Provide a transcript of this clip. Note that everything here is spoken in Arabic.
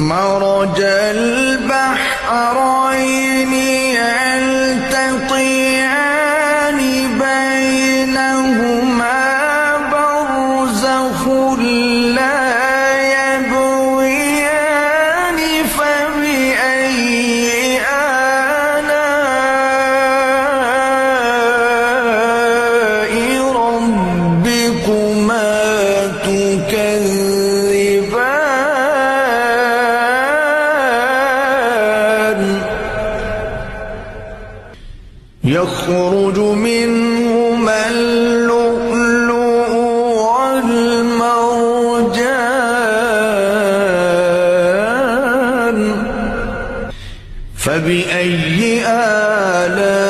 مرج البحرين يلتقيان بينهما برزخ لا يبغيان فبأي آلاء ربكما تكذبان يخرج منهما اللؤلؤ والمرجان فبأي آلاء